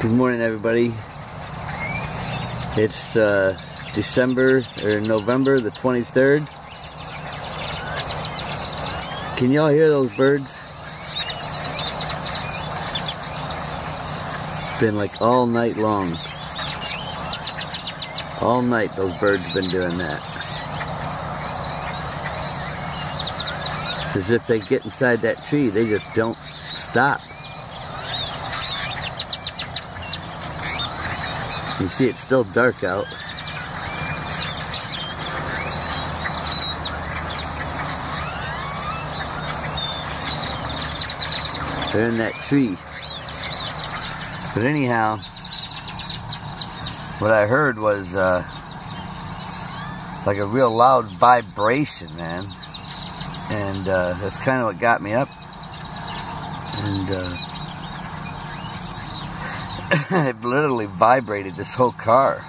Good morning, everybody. It's November the 23rd. Can y'all hear those birds? It's been like all night long. All night those birds have been doing that. It's as if they get inside that tree, they just don't stop. You see, it's still dark out. They're in that tree. But anyhow, what I heard was like a real loud vibration, man. And that's kind of what got me up. And it literally vibrated this whole car.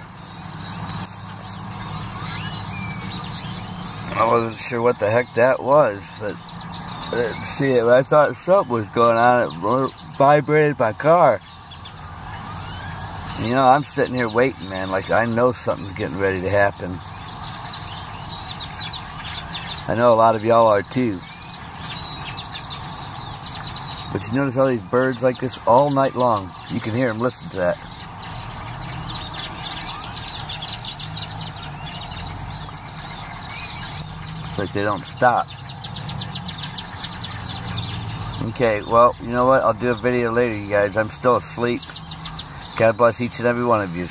I wasn't sure what the heck that was, but see, I thought something was going on. It vibrated my car. You know, I'm sitting here waiting, man, like I know something's getting ready to happen. I know a lot of y'all are too. But you notice all these birds like this all night long. You can hear them listen to that. It's like they don't stop. Okay, well, you know what? I'll do a video later, you guys. I'm still asleep. God bless each and every one of you.